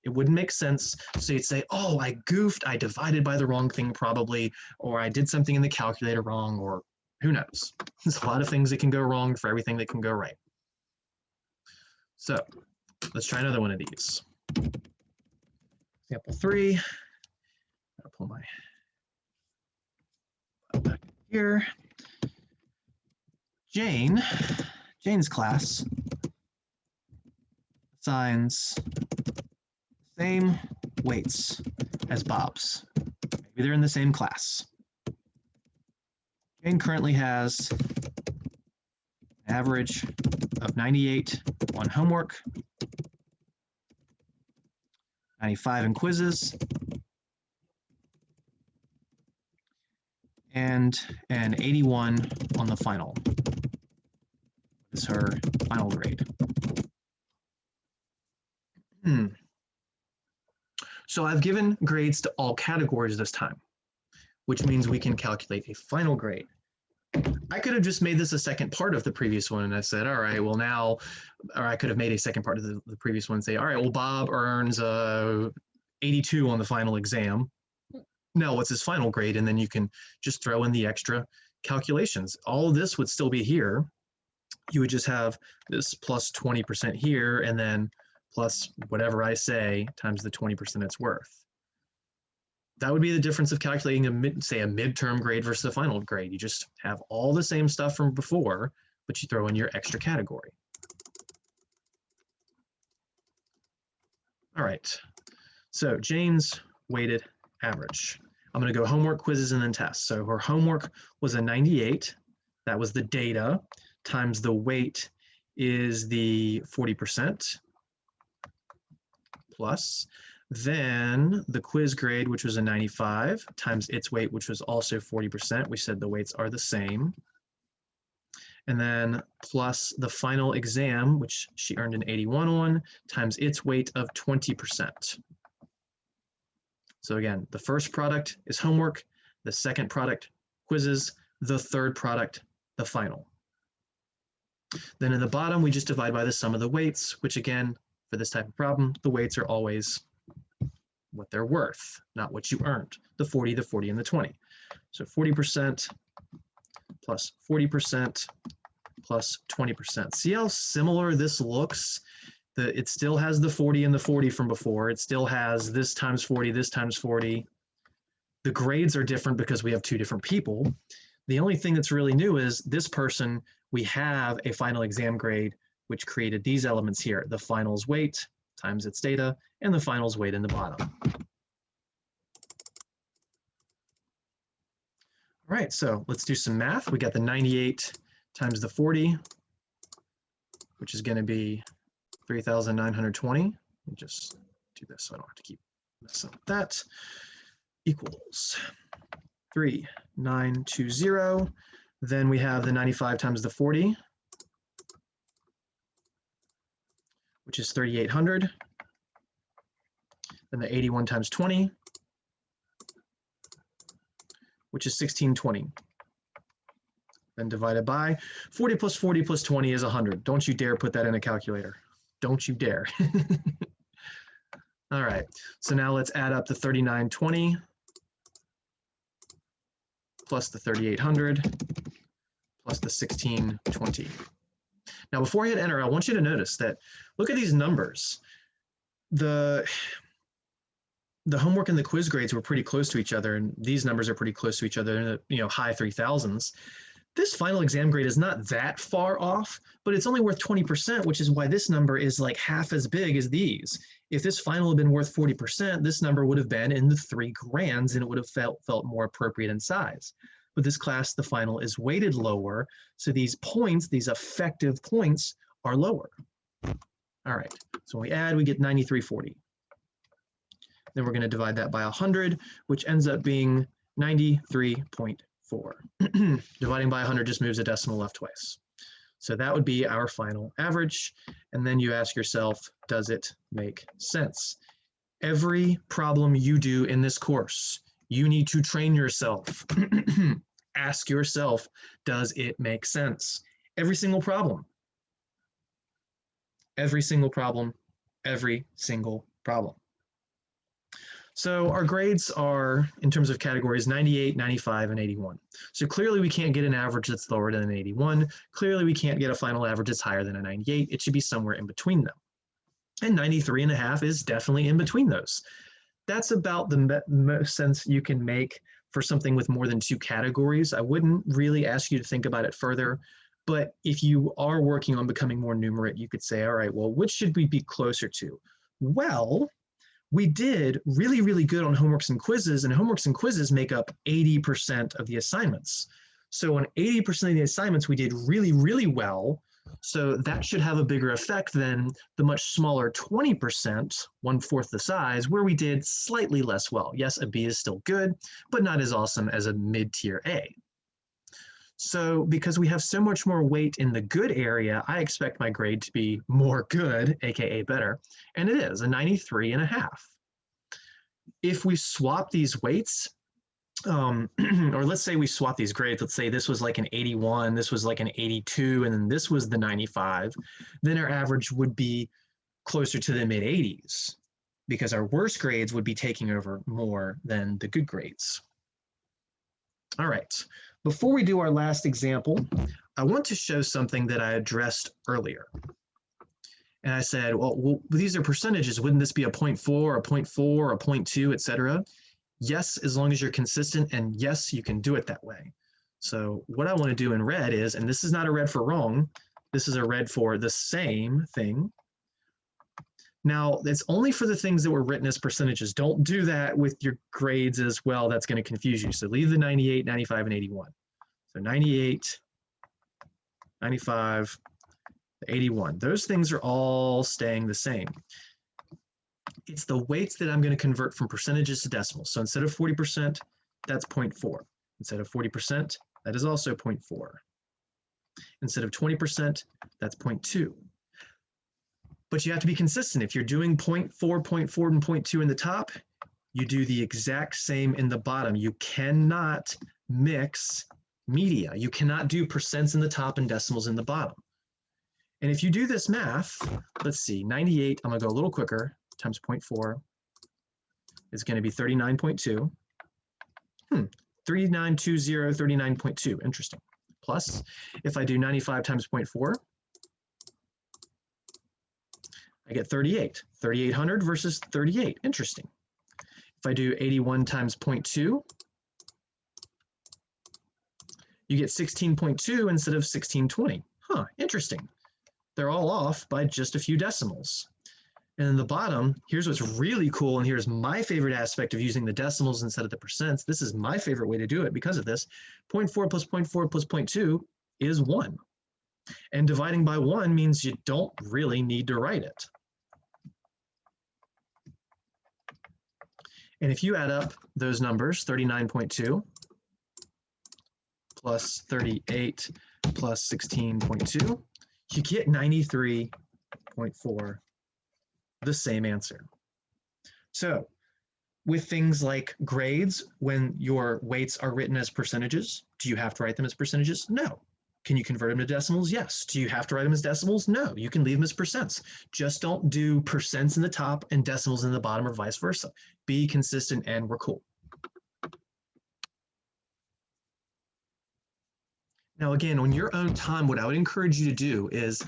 It wouldn't make sense. So you'd say, oh, I goofed, I divided by the wrong thing probably, or I did something in the calculator wrong, or who knows? There's a lot of things that can go wrong for everything that can go right. So let's try another one of these. Example 3. I'll pull my file back here. Jane's class assigns same weights as Bob's. Maybe they're in the same class. Jane currently has an average of 98 on homework, 95 in quizzes, and an 81 on the final. This is her final grade. So I've given grades to all categories this time, which means we can calculate a final grade. I could have just made this a second part of the previous one, and I said, all right, well now, or I could have made a second part of the previous one and say, all right, well, Bob earns 82 on the final exam. Now, what's his final grade? And then you can just throw in the extra calculations. All of this would still be here. You would just have this plus 20% here, and then plus whatever I say times the 20% it's worth. That would be the difference of calculating a midterm grade versus a final grade. You just have all the same stuff from before, but you throw in your extra category. All right, so Jane's weighted average. I'm going to go homework, quizzes, and then tests. So her homework was a 98. That was the data times the weight is the 40% plus, then the quiz grade, which was a 95, times its weight, which was also 40%. We said the weights are the same. And then plus the final exam, which she earned an 81 on, times its weight of 20%. So again, the first product is homework, the second product, quizzes, the third product, the final. Then in the bottom, we just divide by the sum of the weights, which again, for this type of problem, the weights are always what they're worth, not what you earned, the 40, the 40, and the 20. So 40% plus 40% plus 20%. See how similar this looks? It still has the 40 and the 40 from before. It still has this times 40, this times 40. The grades are different because we have two different people. The only thing that's really new is this person, we have a final exam grade, which created these elements here, the finals weight times its data, and the finals weight in the bottom. All right, so let's do some math. We got the 98 times the 40, which is going to be 3,920. Let me just do this so I don't have to keep messing with that. Equals 3,920. Then we have the 95 times the 40, which is 3,800. Then the 81 times 20, which is 1620. Then divided by 40 plus 40 plus 20 is 100. Don't you dare put that in a calculator. Don't you dare. All right, so now let's add up the 3,920 plus the 3,800 plus the 1620. Now, before I hit enter, I want you to notice that, look at these numbers. The homework and the quiz grades were pretty close to each other, and these numbers are pretty close to each other in the high 3,000s. This final exam grade is not that far off, but it's only worth 20%, which is why this number is like half as big as these. If this final had been worth 40%, this number would have been in the $3,000s, and it would have felt more appropriate in size. But this class, the final, is weighted lower, so these points, these effective points, are lower. All right, so when we add, we get 9340. Then we're going to divide that by 100, which ends up being 93.4. Dividing by 100 just moves a decimal left twice. So that would be our final average. And then you ask yourself, does it make sense? Every problem you do in this course, you need to train yourself. Ask yourself, does it make sense? Every single problem. Every single problem. Every single problem. So our grades are, in terms of categories, 98, 95, and 81. So clearly we can't get an average that's lower than an 81. Clearly we can't get a final average that's higher than a 98. It should be somewhere in between them. And 93.5 is definitely in between those. That's about the most sense you can make for something with more than two categories. I wouldn't really ask you to think about it further. But if you are working on becoming more numerate, you could say, all right, well, which should we be closer to? Well, we did really, really good on homeworks and quizzes, and homeworks and quizzes make up 80% of the assignments. So on 80% of the assignments, we did really, really well. So that should have a bigger effect than the much smaller 20%, 1/4 the size, where we did slightly less well. Yes, a B is still good, but not as awesome as a mid-tier A. So because we have so much more weight in the good area, I expect my grade to be more good, aka better, and it is a 93.5. If we swap these weights, or let's say we swap these grades, let's say this was like an 81, this was like an 82, and then this was the 95, then our average would be closer to the mid-80s because our worst grades would be taking over more than the good grades. All right. Before we do our last example, I want to show something that I addressed earlier. And I said, well, these are percentages. Wouldn't this be a 0.4, a 0.4, a 0.2, et cetera? Yes, as long as you're consistent, and yes, you can do it that way. So what I want to do in red is, and this is not a red for wrong, this is a red for the same thing. Now, it's only for the things that were written as percentages. Don't do that with your grades as well. That's going to confuse you. So leave the 98, 95, and 81. So 98, 95, the 81. Those things are all staying the same. It's the weights that I'm going to convert from percentages to decimals. So instead of 40%, that's 0.4. Instead of 40%, that is also 0.4. Instead of 20%, that's 0.2. But you have to be consistent. If you're doing 0.4, 0.4, and 0.2 in the top, you do the exact same in the bottom. You cannot mix media. You cannot do percents in the top and decimals in the bottom. And if you do this math, let's see, 98, I'm going to go a little quicker, times 0.4 is going to be 39.2. 3920, 39.2, interesting. Plus, if I do 95 times 0.4, I get 38. 3,800 versus 38, interesting. If I do 81 times 0.2, you get 16.2 instead of 1620. Huh, interesting. They're all off by just a few decimals. And in the bottom, here's what's really cool, and here's my favorite aspect of using the decimals instead of the percents. This is my favorite way to do it because of this. 0.4 plus 0.4 plus 0.2 is 1. And dividing by 1 means you don't really need to write it. And if you add up those numbers, 39.2 plus 38 plus 16.2, you get 93.4, the same answer. So with things like grades, when your weights are written as percentages, do you have to write them as percentages? No. Can you convert them to decimals? Yes. Do you have to write them as decimals? No. You can leave them as percents. Just don't do percents in the top and decimals in the bottom or vice versa. Be consistent and we're cool. Now, again, on your own time, what I would encourage you to do is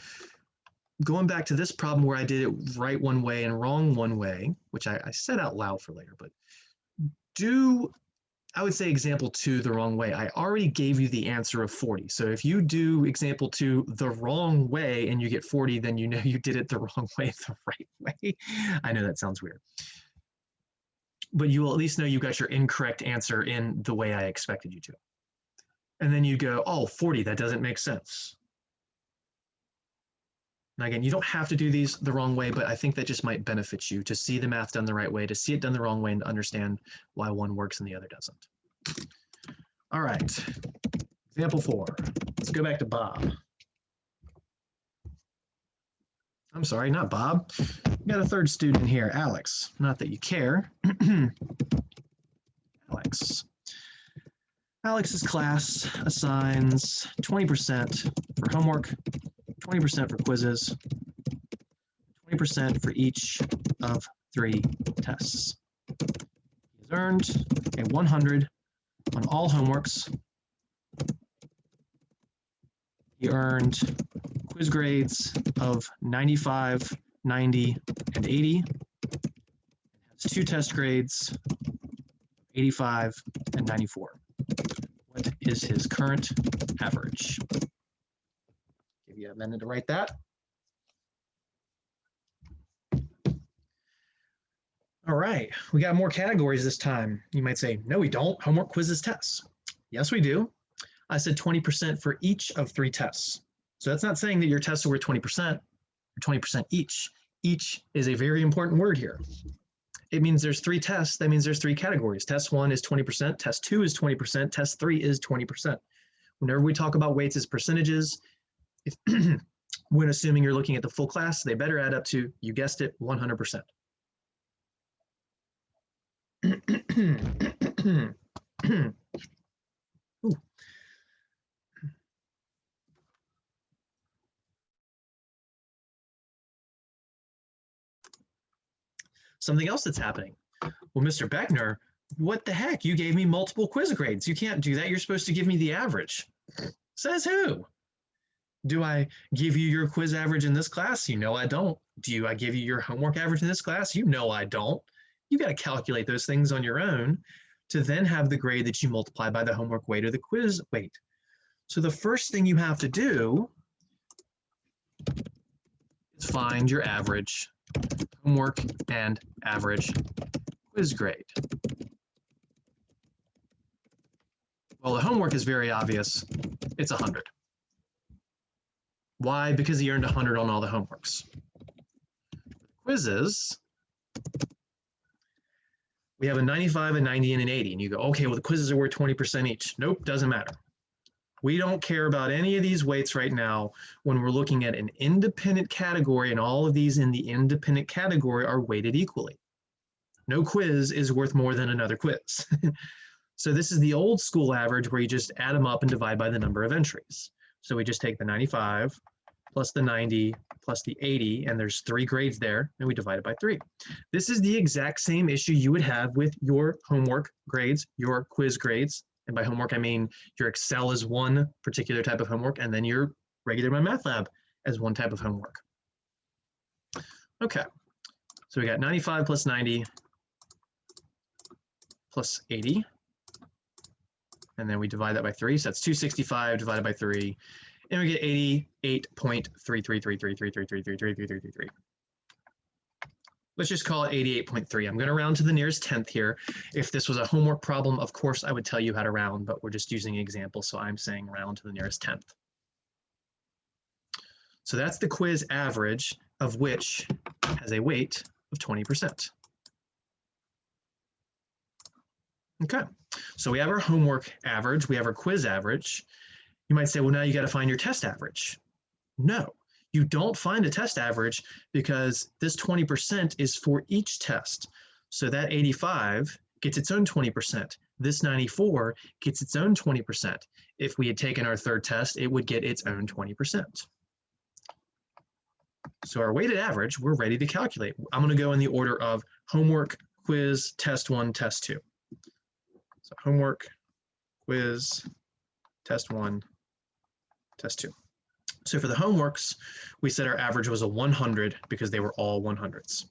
going back to this problem where I did it right one way and wrong one way, which I said out loud for later, but do, I would say example 2 the wrong way. I already gave you the answer of 40. So if you do example 2 the wrong way and you get 40, then you know you did it the wrong way, the right way. I know that sounds weird. But you will at least know you got your incorrect answer in the way I expected you to. And then you go, oh, 40, that doesn't make sense. Now, again, you don't have to do these the wrong way, but I think that just might benefit you to see the math done the right way, to see it done the wrong way, and to understand why one works and the other doesn't. All right, example 4. Let's go back to Bob. I'm sorry, not Bob. We got a third student here, Alex. Not that you care. Alex. Alex's class assigns 20% for homework, 20% for quizzes, 20% for each of 3 tests. He's earned a 100 on all homeworks. He earned quiz grades of 95, 90, and 80. Has 2 test grades, 85 and 94. What is his current average? Give you a minute to write that. All right, we got more categories this time. You might say, no, we don't. Homework, quizzes, tests. Yes, we do. I said 20% for each of 3 tests. So that's not saying that your tests are worth 20%, or 20% each. Each is a very important word here. It means there's 3 tests. That means there's 3 categories. Test 1 is 20%, test 2 is 20%, test 3 is 20%. Whenever we talk about weights as percentages, when assuming you're looking at the full class, they better add up to, you guessed it, 100%. Something else that's happening. Well, Mr. Beckner, what the heck? You gave me multiple quiz grades. You can't do that. You're supposed to give me the average. Says who? Do I give you your quiz average in this class? You know I don't. Do I give you your homework average in this class? You know I don't. You got to calculate those things on your own to then have the grade that you multiply by the homework weight or the quiz weight. So the first thing you have to do is find your average homework and average quiz grade. Well, the homework is very obvious. It's 100. Why? Because he earned 100 on all the homeworks. Quizzes, we have a 95, a 90, and an 80. And you go, okay, well, the quizzes are worth 20% each. Nope, doesn't matter. We don't care about any of these weights right now when we're looking at an independent category, and all of these in the independent category are weighted equally. No quiz is worth more than another quiz. So this is the old school average where you just add them up and divide by the number of entries. So we just take the 95 plus the 90 plus the 80, and there's 3 grades there, and we divide it by 3. This is the exact same issue you would have with your homework grades, your quiz grades. And by homework, I mean your Excel is one particular type of homework, and then your regular MyMathLab as one type of homework. Okay, so we got 95 plus 90 plus 80. And then we divide that by 3, so that's 265 divided by 3, and we get 88.33333333333333. Let's just call it 88.3. I'm going to round to the nearest tenth here. If this was a homework problem, of course, I would tell you how to round, but we're just using an example, so I'm saying round to the nearest tenth. So that's the quiz average, of which has a weight of 20%. Okay, so we have our homework average, we have our quiz average. You might say, well, now you got to find your test average. No, you don't find a test average because this 20% is for each test. So that 85 gets its own 20%. This 94 gets its own 20%. If we had taken our third test, it would get its own 20%. So our weighted average, we're ready to calculate. I'm going to go in the order of homework, quiz, test 1, test 2. So homework, quiz, test 1, test 2. So for the homeworks, we said our average was a 100 because they were all 100s,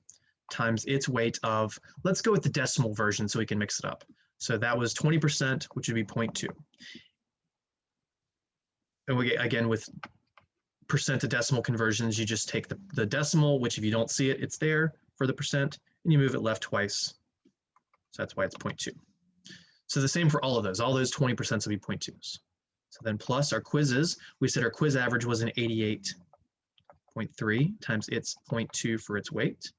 times its weight of, let's go with the decimal version so we can mix it up. So that was 20%, which would be 0.2. And we, again, with percent to decimal conversions, you just take the decimal, which if you don't see it, it's there for the percent, and you move it left twice. So that's why it's 0.2. So the same for all of those. All those 20% will be 0.2s. So then plus our quizzes, we said our quiz average was an 88.3 times its 0.2 for its weight.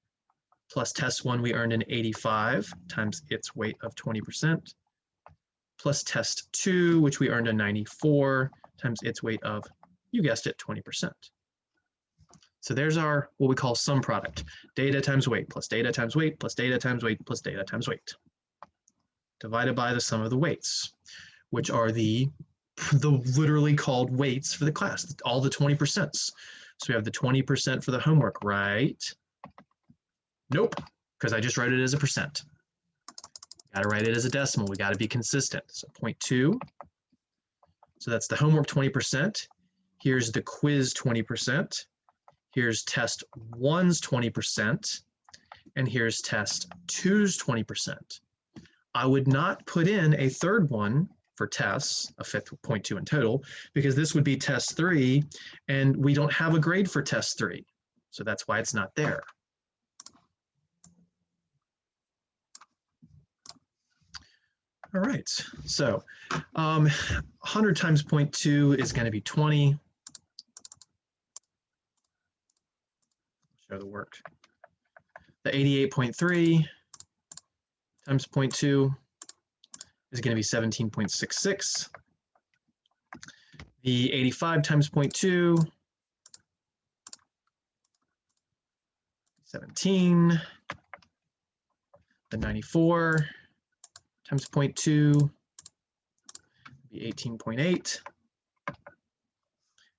Plus test 1, we earned an 85 times its weight of 20%. Plus test 2, which we earned a 94 times its weight of, you guessed it, 20%. So there's our, what we call sum product. Data times weight plus data times weight plus data times weight plus data times weight. Divided by the sum of the weights, which are the literally called weights for the class, all the 20%. So we have the 20% for the homework, right? Nope, because I just wrote it as a percent. Got to write it as a decimal. We got to be consistent. So 0.2. So that's the homework 20%. Here's the quiz 20%. Here's test 1's 20%. And here's test 2's 20%. I would not put in a third one for tests, a fifth 0.2 in total, because this would be test 3, and we don't have a grade for test 3. So that's why it's not there. All right, so 100 times 0.2 is going to be 20. Show the work. The 88.3 times 0.2 is going to be 17.66. The 85 times 0.2, 17. The 94 times 0.2 be 18.8.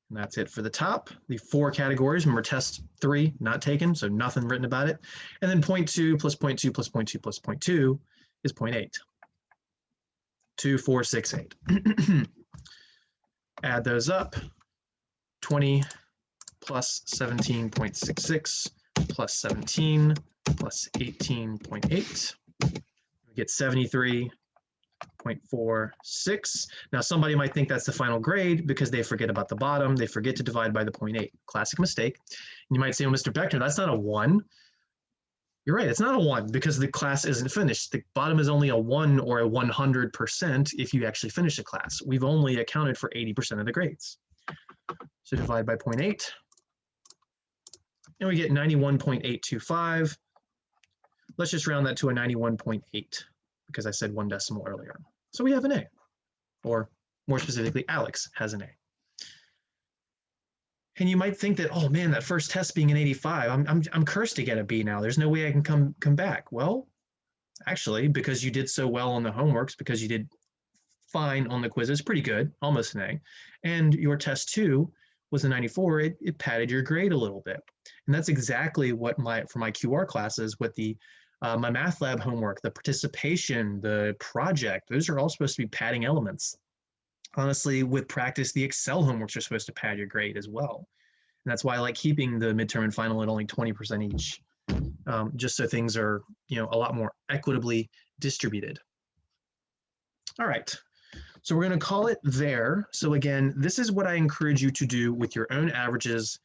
And that's it for the top. The 4 categories, remember test 3 not taken, so nothing written about it. And then 0.2 plus 0.2 plus 0.2 plus 0.2 is 0.8. 2, 4, 6, 8. Add those up. 20 plus 17.66 plus 17 plus 18.8. We get 73.46. Now somebody might think that's the final grade because they forget about the bottom. They forget to divide by the 0.8. Classic mistake. And you might say, well, Mr. Beckner, that's not a 1. You're right, it's not a 1 because the class isn't finished. The bottom is only a 1 or a 100% if you actually finish a class. We've only accounted for 80% of the grades. So divide by 0.8, and we get 91.825. Let's just round that to a 91.8 because I said 1 decimal earlier. So we have an A, or more specifically, Alex has an A. And you might think that, oh man, that first test being an 85, I'm cursed to get a B now. There's no way I can come back. Well, actually, because you did so well on the homeworks, because you did fine on the quizzes, pretty good, almost an A, and your test 2 was a 94, it padded your grade a little bit. And that's exactly what for my QR classes, with the my math lab homework, the participation, the project, those are all supposed to be padding elements. Honestly, with practice, the Excel homeworks are supposed to pad your grade as well. And that's why I like keeping the midterm and final at only 20% each, just so things are, a lot more equitably distributed. All right, so we're going to call it there. So again, this is what I encourage you to do with your own averages.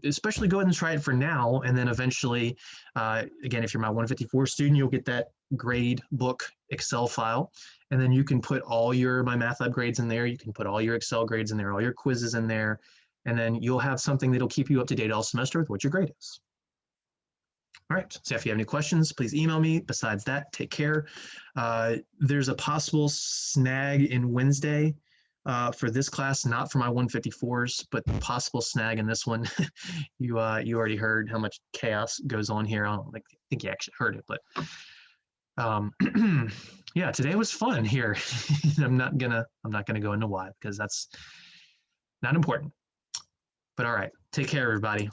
Especially go ahead and try it for now, and then eventually, again, if you're my 154 student, you'll get that grade book Excel file, and then you can put all your my math lab grades in there. You can put all your Excel grades in there, all your quizzes in there, and then you'll have something that'll keep you up to date all semester with what your grade is. All right, so if you have any questions, please email me. Besides that, take care. There's a possible snag in Wednesday for this class, not for my 154s, but the possible snag in this one. You already heard how much chaos goes on here. I don't think you actually heard it, but yeah, today was fun here. I'm not gonna go into why, because that's not important. But all right, take care, everybody.